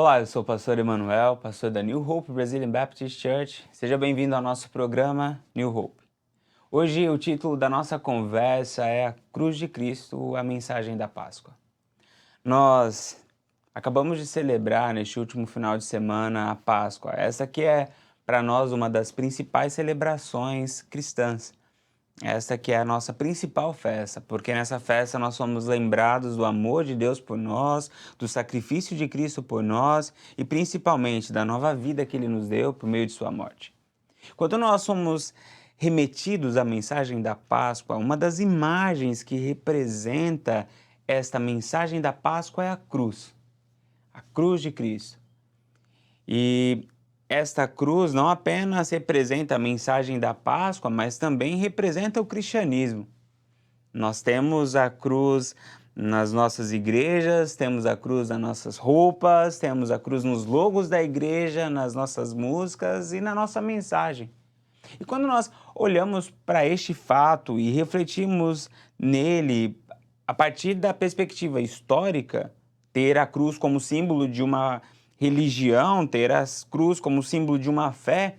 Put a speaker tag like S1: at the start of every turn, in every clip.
S1: Olá, eu sou o pastor Emanuel, pastor da New Hope Brazilian Baptist Church. Seja bem-vindo ao nosso programa New Hope. Hoje o título da nossa conversa é A Cruz de Cristo, a mensagem da Páscoa. Nós acabamos de celebrar neste último final de semana a Páscoa. Essa que é para nós uma das principais celebrações cristãs. Esta que é a nossa principal festa, porque nessa festa nós somos lembrados do amor de Deus por nós, do sacrifício de Cristo por nós e principalmente da nova vida que Ele nos deu por meio de sua morte. Quando nós somos remetidos à mensagem da Páscoa, uma das imagens que representa esta mensagem da Páscoa é a cruz de Cristo. E esta cruz não apenas representa a mensagem da Páscoa, mas também representa o cristianismo. Nós temos a cruz nas nossas igrejas, temos a cruz nas nossas roupas, temos a cruz nos logos da igreja, nas nossas músicas e na nossa mensagem. E quando nós olhamos para este fato e refletimos nele a partir da perspectiva histórica, ter a cruz como símbolo de uma religião, ter a cruz como símbolo de uma fé,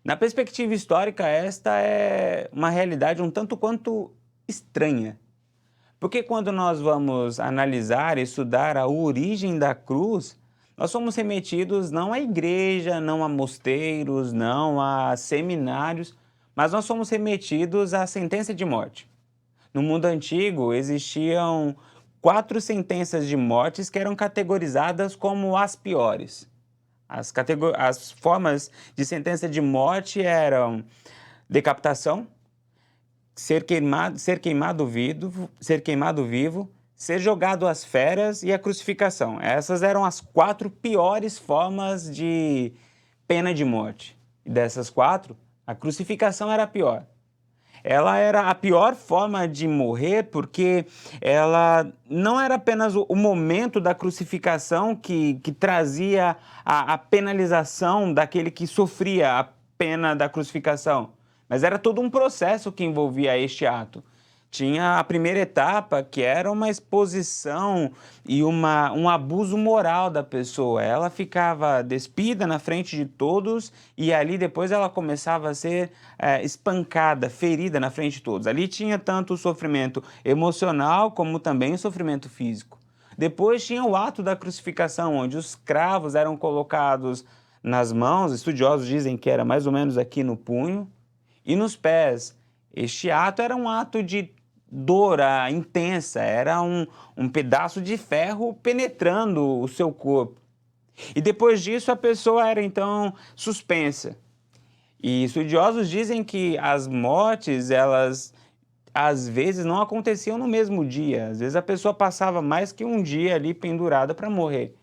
S1: na perspectiva histórica, esta é uma realidade um tanto quanto estranha. Porque quando nós vamos analisar e estudar a origem da cruz, nós somos remetidos não à igreja, não a mosteiros, não a seminários, mas nós somos remetidos à sentença de morte. No mundo antigo existiam 4 sentenças de mortes que eram categorizadas como as piores. As formas de sentença de morte eram decapitação, ser queimado vivo, ser jogado às feras e a crucificação. Essas eram as 4 piores formas de pena de morte. E dessas 4, a crucificação era a pior. Ela era a pior forma de morrer porque ela não era apenas o momento da crucificação que trazia a penalização daquele que sofria a pena da crucificação, mas era todo um processo que envolvia este ato. Tinha a primeira etapa, que era uma exposição e um abuso moral da pessoa. Ela ficava despida na frente de todos e ali depois ela começava a ser espancada, ferida na frente de todos. Ali tinha tanto o sofrimento emocional como também o sofrimento físico. Depois tinha o ato da crucificação, onde os cravos eram colocados nas mãos, estudiosos dizem que era mais ou menos aqui no punho, e nos pés. Este ato era um ato de dor intensa, era um pedaço de ferro penetrando o seu corpo. E depois disso a pessoa era então suspensa. E estudiosos dizem que as mortes, elas às vezes não aconteciam no mesmo dia. Às vezes a pessoa passava mais que um dia ali pendurada para morrer.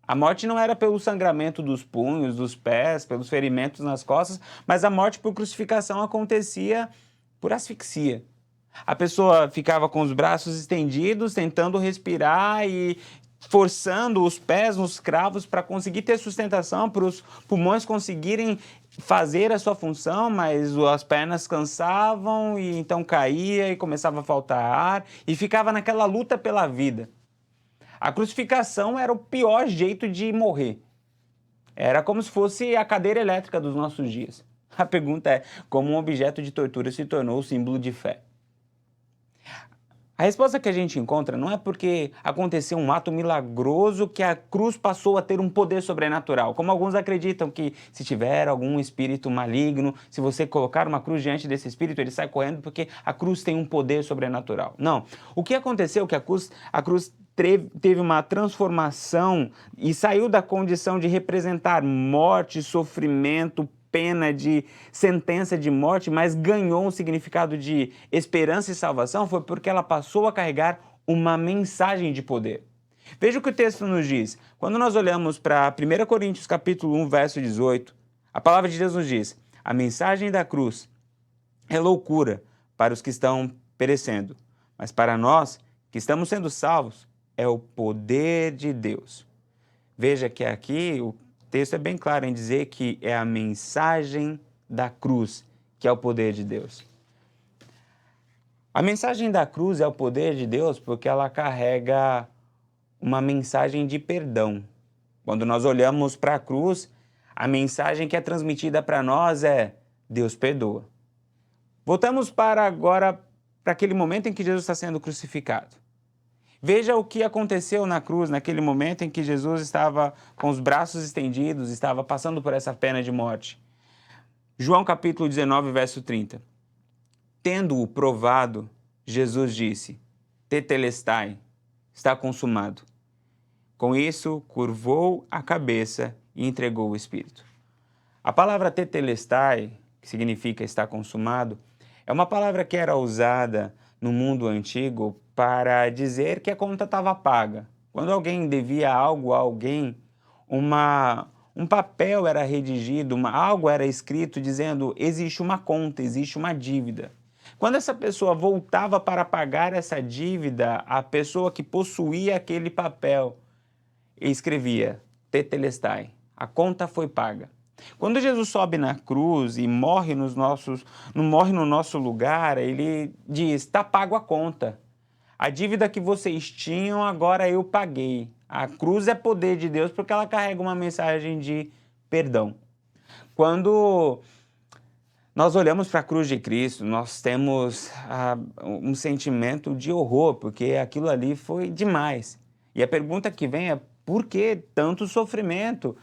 S1: A morte não era pelo sangramento dos punhos, dos pés, pelos ferimentos nas costas, mas a morte por crucificação acontecia por asfixia. A pessoa ficava com os braços estendidos, tentando respirar e forçando os pés nos cravos para conseguir ter sustentação, para os pulmões conseguirem fazer a sua função, mas as pernas cansavam e então caía e começava a faltar ar e ficava naquela luta pela vida. A crucificação era o pior jeito de morrer. Era como se fosse a cadeira elétrica dos nossos dias. A pergunta é, como um objeto de tortura se tornou símbolo de fé? A resposta que a gente encontra não é porque aconteceu um ato milagroso que a cruz passou a ter um poder sobrenatural, como alguns acreditam que se tiver algum espírito maligno, se você colocar uma cruz diante desse espírito, ele sai correndo porque a cruz tem um poder sobrenatural. Não. O que aconteceu é que a cruz teve uma transformação e saiu da condição de representar morte, sofrimento, pena de sentença de morte, mas ganhou um significado de esperança e salvação, foi porque ela passou a carregar uma mensagem de poder. Veja o que o texto nos diz. Quando nós olhamos para 1 Coríntios capítulo 1, verso 18, a palavra de Deus nos diz: a mensagem da cruz é loucura para os que estão perecendo, mas para nós que estamos sendo salvos, é o poder de Deus. Veja que aqui o texto é bem claro em dizer que é a mensagem da cruz que é o poder de Deus. A mensagem da cruz é o poder de Deus porque ela carrega uma mensagem de perdão. Quando nós olhamos para a cruz, a mensagem que é transmitida para nós é: Deus perdoa. Voltamos para aquele momento em que Jesus está sendo crucificado. Veja o que aconteceu na cruz, naquele momento em que Jesus estava com os braços estendidos, estava passando por essa pena de morte. João capítulo 19, verso 30. Tendo-o provado, Jesus disse: Tetelestai, está consumado. Com isso, curvou a cabeça e entregou o Espírito. A palavra tetelestai, que significa está consumado, é uma palavra que era usada no mundo antigo para dizer que a conta estava paga. Quando alguém devia algo a alguém, um papel era redigido, algo era escrito dizendo: existe uma conta, existe uma dívida. Quando essa pessoa voltava para pagar essa dívida, a pessoa que possuía aquele papel escrevia: tetelestai, a conta foi paga. Quando Jesus sobe na cruz e morre no nosso lugar, ele diz: está pago a conta. A dívida que vocês tinham, agora eu paguei. A cruz é poder de Deus porque ela carrega uma mensagem de perdão. Quando nós olhamos para a cruz de Cristo, nós temos um sentimento de horror, porque aquilo ali foi demais. E a pergunta que vem é: por que tanto sofrimento?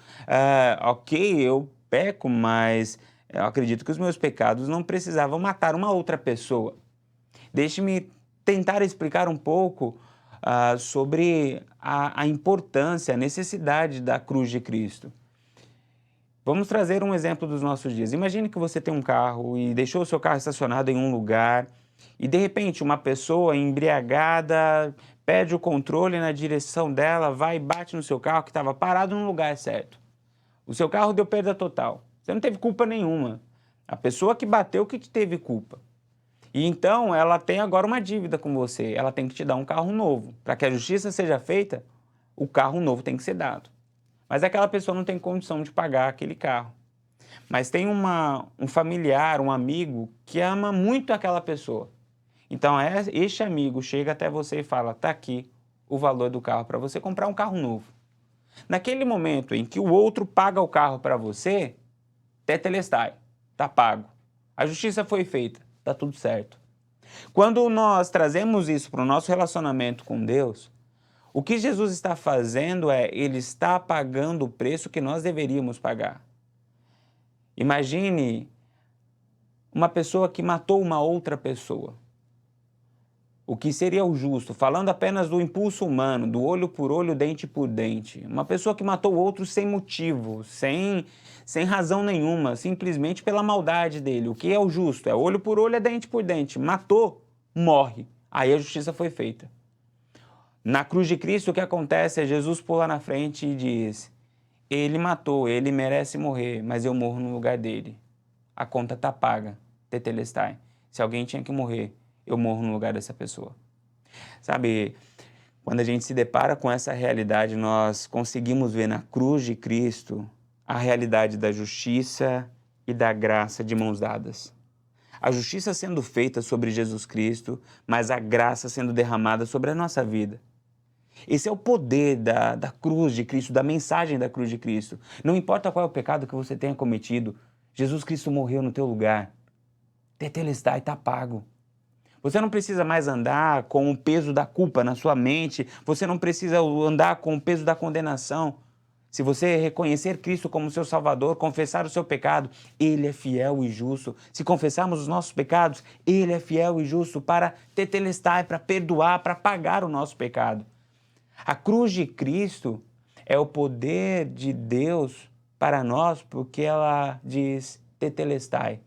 S1: Ok, eu peco, mas eu acredito que os meus pecados não precisavam matar uma outra pessoa. Deixe-me tentar explicar um pouco sobre a importância, a necessidade da cruz de Cristo. Vamos trazer um exemplo dos nossos dias. Imagine que você tem um carro e deixou o seu carro estacionado em um lugar e, de repente, uma pessoa embriagada perde o controle na direção dela, vai e bate no seu carro que estava parado no lugar certo. O seu carro deu perda total. Você não teve culpa nenhuma. A pessoa que bateu que teve culpa. E então ela tem agora uma dívida com você. Ela tem que te dar um carro novo. Para que a justiça seja feita, o carro novo tem que ser dado. Mas aquela pessoa não tem condição de pagar aquele carro. Mas tem um familiar, um amigo que ama muito aquela pessoa. Então este amigo chega até você e fala: tá aqui o valor do carro para você comprar um carro novo. Naquele momento em que o outro paga o carro para você, tetelestai, tá pago. A justiça foi feita, tá tudo certo. Quando nós trazemos isso para o nosso relacionamento com Deus, o que Jesus está fazendo é, ele está pagando o preço que nós deveríamos pagar. Imagine uma pessoa que matou uma outra pessoa. O que seria o justo, falando apenas do impulso humano, do olho por olho, dente por dente. Uma pessoa que matou outro sem motivo, sem razão nenhuma, simplesmente pela maldade dele. O que é o justo? É olho por olho, é dente por dente. Matou, morre. Aí a justiça foi feita. Na cruz de Cristo, o que acontece é Jesus pula na frente e diz: ele matou, ele merece morrer, mas eu morro no lugar dele. A conta está paga, tetelestai. Se alguém tinha que morrer, eu morro no lugar dessa pessoa. Sabe, quando a gente se depara com essa realidade, nós conseguimos ver na cruz de Cristo a realidade da justiça e da graça de mãos dadas. A justiça sendo feita sobre Jesus Cristo, mas a graça sendo derramada sobre a nossa vida. Esse é o poder da cruz de Cristo, da mensagem da cruz de Cristo. Não importa qual é o pecado que você tenha cometido, Jesus Cristo morreu no teu lugar. Tetelestai, está pago. Você não precisa mais andar com o peso da culpa na sua mente, você não precisa andar com o peso da condenação. Se você reconhecer Cristo como seu Salvador, confessar o seu pecado, Ele é fiel e justo. Se confessarmos os nossos pecados, Ele é fiel e justo para tetelestai, para perdoar, para pagar o nosso pecado. A cruz de Cristo é o poder de Deus para nós, porque ela diz tetelestai,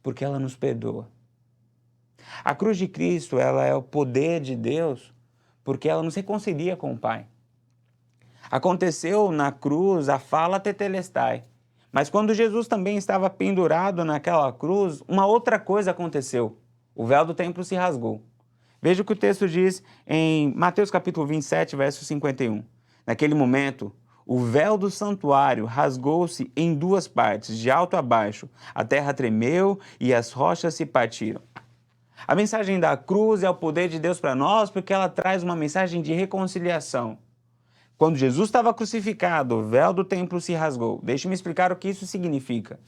S1: porque ela nos perdoa. A cruz de Cristo, ela é o poder de Deus, porque ela nos reconcilia com o Pai. Aconteceu na cruz a fala tetelestai, mas quando Jesus também estava pendurado naquela cruz, uma outra coisa aconteceu. O véu do templo se rasgou. Veja o que o texto diz em Mateus capítulo 27, verso 51. Naquele momento, o véu do santuário rasgou-se em duas partes, de alto a baixo. A terra tremeu e as rochas se partiram. A mensagem da cruz é o poder de Deus para nós porque ela traz uma mensagem de reconciliação. Quando Jesus estava crucificado, o véu do templo se rasgou. Deixe-me explicar o que isso significa.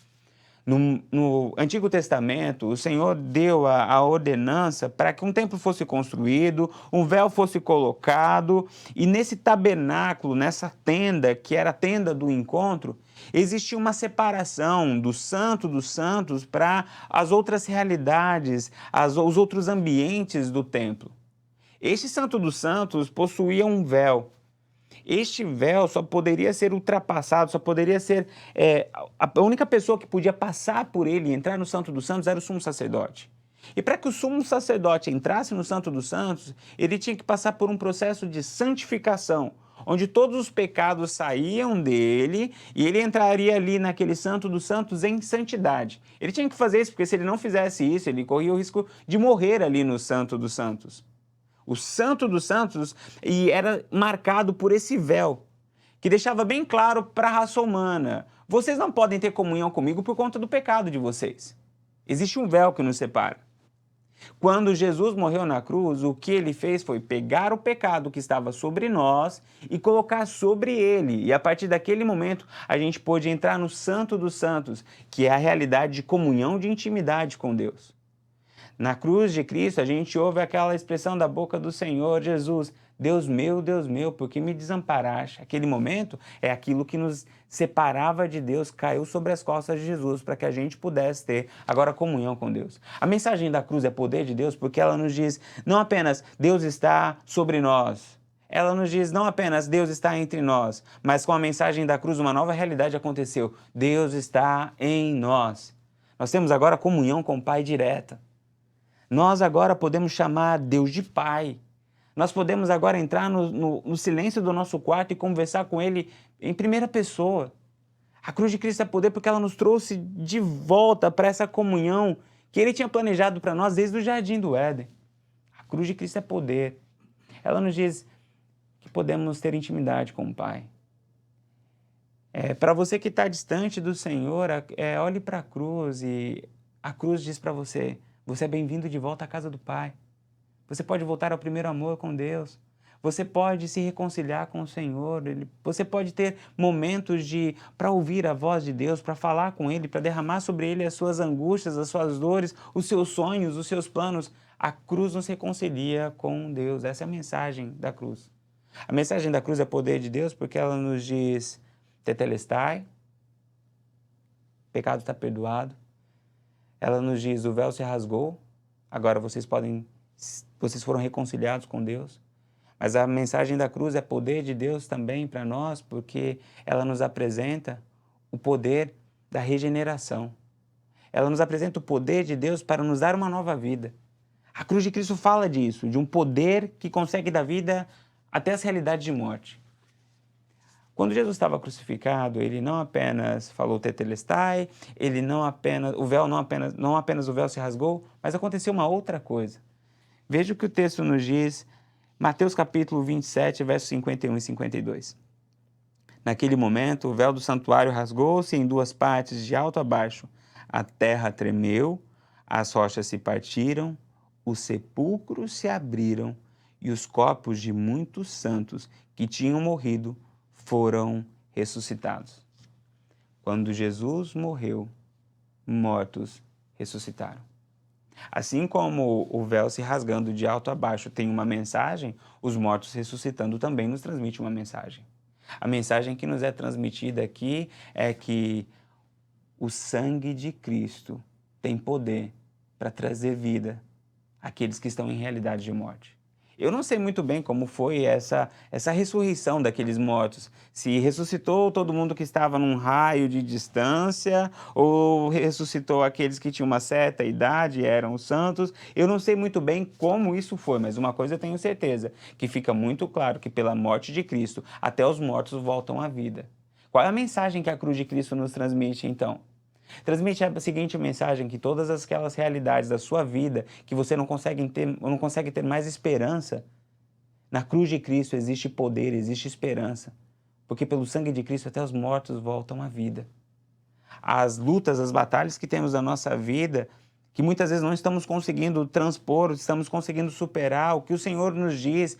S1: No Antigo Testamento, o Senhor deu a ordenança para que um templo fosse construído, um véu fosse colocado, e nesse tabernáculo, nessa tenda, que era a tenda do encontro, existia uma separação do Santo dos Santos para as outras realidades, os outros ambientes do templo. Este Santo dos Santos possuía um véu. Este véu só poderia ser ultrapassado, só poderia ser... a única pessoa que podia passar por ele e entrar no Santo dos Santos era o sumo sacerdote. E para que o sumo sacerdote entrasse no Santo dos Santos, ele tinha que passar por um processo de santificação, onde todos os pecados saíam dele e ele entraria ali naquele Santo dos Santos em santidade. Ele tinha que fazer isso, porque se ele não fizesse isso, ele corria o risco de morrer ali no Santo dos Santos. O Santo dos Santos e era marcado por esse véu, que deixava bem claro para a raça humana: vocês não podem ter comunhão comigo por conta do pecado de vocês. Existe um véu que nos separa. Quando Jesus morreu na cruz, o que ele fez foi pegar o pecado que estava sobre nós e colocar sobre ele. E a partir daquele momento, a gente pôde entrar no Santo dos Santos, que é a realidade de comunhão, de intimidade com Deus. Na cruz de Cristo, a gente ouve aquela expressão da boca do Senhor Jesus: Deus meu, por que me desamparaste? Aquele momento é aquilo que nos separava de Deus, caiu sobre as costas de Jesus para que a gente pudesse ter agora comunhão com Deus. A mensagem da cruz é poder de Deus porque ela nos diz não apenas Deus está sobre nós, ela nos diz não apenas Deus está entre nós, mas com a mensagem da cruz uma nova realidade aconteceu: Deus está em nós. Nós temos agora comunhão com o Pai direta. Nós agora podemos chamar Deus de Pai. Nós podemos agora entrar no silêncio do nosso quarto e conversar com Ele em primeira pessoa. A cruz de Cristo é poder porque ela nos trouxe de volta para essa comunhão que Ele tinha planejado para nós desde o Jardim do Éden. A cruz de Cristo é poder. Ela nos diz que podemos ter intimidade com o Pai. Para você que está distante do Senhor, olhe para a cruz e a cruz diz para você: você é bem-vindo de volta à casa do Pai. Você pode voltar ao primeiro amor com Deus. Você pode se reconciliar com o Senhor. Você pode ter momentos para ouvir a voz de Deus, para falar com Ele, para derramar sobre Ele as suas angústias, as suas dores, os seus sonhos, os seus planos. A cruz nos reconcilia com Deus. Essa é a mensagem da cruz. A mensagem da cruz é poder de Deus porque ela nos diz: tetelestai, pecado está perdoado. Ela nos diz: o véu se rasgou, agora vocês foram reconciliados com Deus. Mas a mensagem da cruz é poder de Deus também para nós, porque ela nos apresenta o poder da regeneração. Ela nos apresenta o poder de Deus para nos dar uma nova vida. A cruz de Cristo fala disso, de um poder que consegue dar vida até as realidades de morte. Quando Jesus estava crucificado, ele não apenas falou tetelestai, não apenas o véu se rasgou, mas aconteceu uma outra coisa. Veja o que o texto nos diz, Mateus capítulo 27, versos 51 e 52. Naquele momento, o véu do santuário rasgou-se em duas partes, de alto a baixo. A terra tremeu, as rochas se partiram, os sepulcros se abriram e os corpos de muitos santos que tinham morrido foram ressuscitados. Quando Jesus morreu, mortos ressuscitaram. Assim como o véu se rasgando de alto a baixo tem uma mensagem, os mortos ressuscitando também nos transmite uma mensagem. A mensagem que nos é transmitida aqui é que o sangue de Cristo tem poder para trazer vida àqueles que estão em realidade de morte. Eu não sei muito bem como foi essa ressurreição daqueles mortos. Se ressuscitou todo mundo que estava num raio de distância ou ressuscitou aqueles que tinham uma certa idade e eram os santos. Eu não sei muito bem como isso foi, mas uma coisa eu tenho certeza, que fica muito claro que pela morte de Cristo até os mortos voltam à vida. Qual é a mensagem que a cruz de Cristo nos transmite então? Transmite a seguinte mensagem, que todas aquelas realidades da sua vida que você não consegue ter mais esperança, na cruz de Cristo existe poder, existe esperança, porque pelo sangue de Cristo até os mortos voltam à vida. As lutas, as batalhas que temos na nossa vida, que muitas vezes não estamos conseguindo transpor, estamos conseguindo superar. O que o Senhor nos diz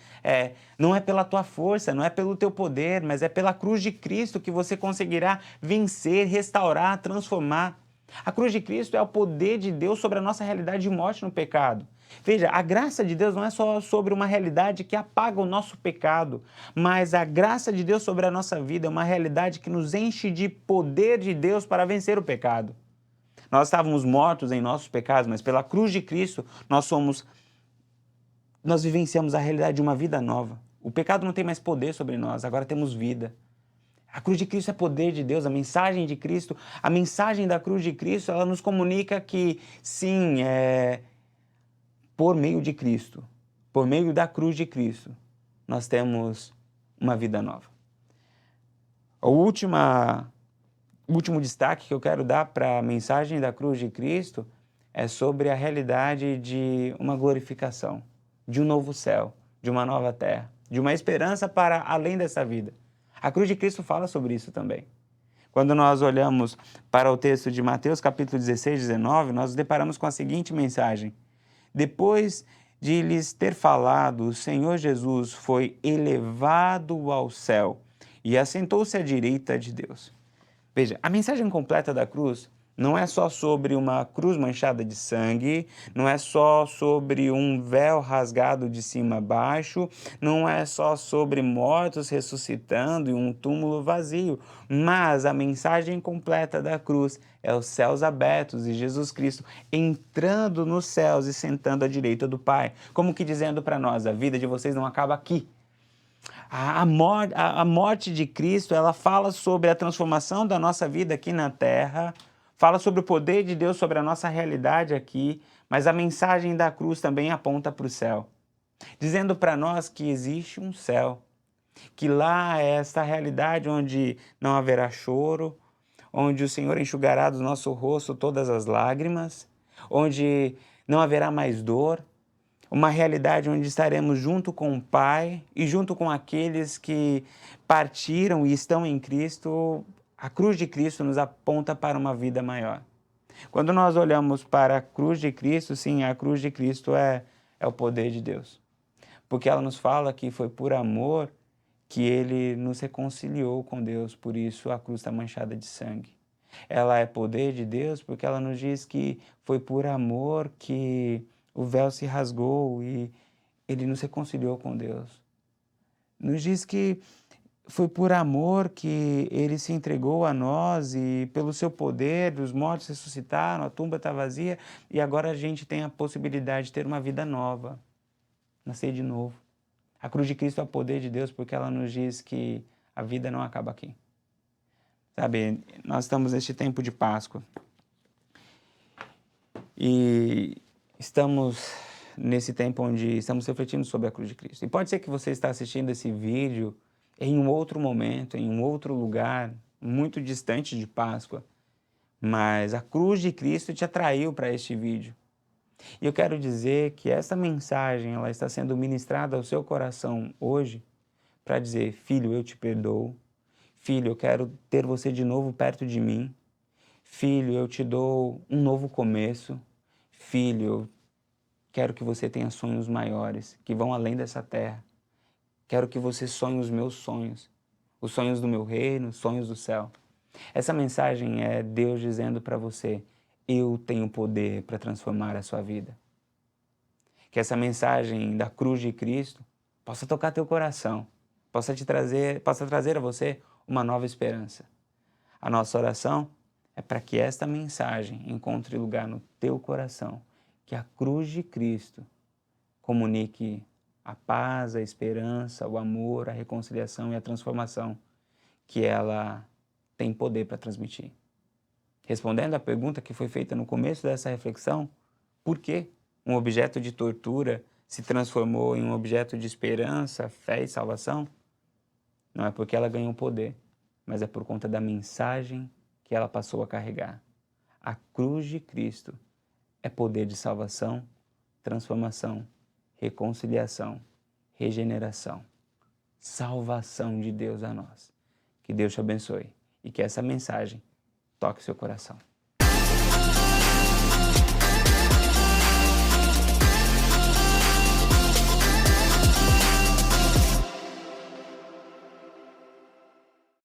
S1: não é pela tua força, não é pelo teu poder, mas é pela cruz de Cristo que você conseguirá vencer, restaurar, transformar. A cruz de Cristo é o poder de Deus sobre a nossa realidade de morte no pecado. Veja, a graça de Deus não é só sobre uma realidade que apaga o nosso pecado, mas a graça de Deus sobre a nossa vida é uma realidade que nos enche de poder de Deus para vencer o pecado. Nós estávamos mortos em nossos pecados, mas pela cruz de Cristo nós vivenciamos a realidade de uma vida nova. O pecado não tem mais poder sobre nós, agora temos vida. A cruz de Cristo é poder de Deus, a mensagem de Cristo, a mensagem da cruz de Cristo, ela nos comunica que sim, por meio de Cristo, por meio da cruz de Cristo, nós temos uma vida nova. O último destaque que eu quero dar para a mensagem da cruz de Cristo é sobre a realidade de uma glorificação, de um novo céu, de uma nova terra, de uma esperança para além dessa vida. A cruz de Cristo fala sobre isso também. Quando nós olhamos para o texto de Mateus, capítulo 16, 19, nós nos deparamos com a seguinte mensagem: depois de lhes ter falado, o Senhor Jesus foi elevado ao céu e assentou-se à direita de Deus. Veja, a mensagem completa da cruz não é só sobre uma cruz manchada de sangue, não é só sobre um véu rasgado de cima a baixo, não é só sobre mortos ressuscitando e um túmulo vazio, mas a mensagem completa da cruz é os céus abertos e Jesus Cristo entrando nos céus e sentando à direita do Pai, como que dizendo para nós: a vida de vocês não acaba aqui. A morte de Cristo, ela fala sobre a transformação da nossa vida aqui na Terra, fala sobre o poder de Deus sobre a nossa realidade aqui, mas a mensagem da cruz também aponta para o céu, dizendo para nós que existe um céu, que lá é esta realidade onde não haverá choro, onde o Senhor enxugará do nosso rosto todas as lágrimas, onde não haverá mais dor, uma realidade onde estaremos junto com o Pai e junto com aqueles que partiram e estão em Cristo. A cruz de Cristo nos aponta para uma vida maior. Quando nós olhamos para a cruz de Cristo, sim, a cruz de Cristo é o poder de Deus. Porque ela nos fala que foi por amor que Ele nos reconciliou com Deus, por isso a cruz está manchada de sangue. Ela é poder de Deus porque ela nos diz que foi por amor que o véu se rasgou e Ele nos reconciliou com Deus. Nos diz que foi por amor que Ele se entregou a nós e pelo seu poder os mortos ressuscitaram, a tumba está vazia e agora a gente tem a possibilidade de ter uma vida nova, nascer de novo. A cruz de Cristo é o poder de Deus porque ela nos diz que a vida não acaba aqui. Sabe, nós estamos neste tempo de Páscoa e estamos nesse tempo onde estamos refletindo sobre a cruz de Cristo. E pode ser que você está assistindo esse vídeo em um outro momento, em um outro lugar, muito distante de Páscoa, mas a cruz de Cristo te atraiu para este vídeo. E eu quero dizer que essa mensagem ela está sendo ministrada ao seu coração hoje para dizer: filho, eu te perdoo. Filho, eu quero ter você de novo perto de mim. Filho, eu te dou um novo começo. Filho, eu quero que você tenha sonhos maiores, que vão além dessa terra. Quero que você sonhe os meus sonhos, os sonhos do meu reino, os sonhos do céu. Essa mensagem é Deus dizendo para você: eu tenho poder para transformar a sua vida. Que essa mensagem da cruz de Cristo possa tocar teu coração, possa trazer a você uma nova esperança. A nossa oração é para que esta mensagem encontre lugar no teu coração, que a cruz de Cristo comunique a paz, a esperança, o amor, a reconciliação e a transformação que ela tem poder para transmitir. Respondendo à pergunta que foi feita no começo dessa reflexão, por que um objeto de tortura se transformou em um objeto de esperança, fé e salvação? Não é porque ela ganhou poder, mas é por conta da mensagem que ela passou a carregar. A cruz de Cristo é poder de salvação, transformação, reconciliação, regeneração, salvação de Deus a nós. Que Deus te abençoe e que essa mensagem toque seu coração.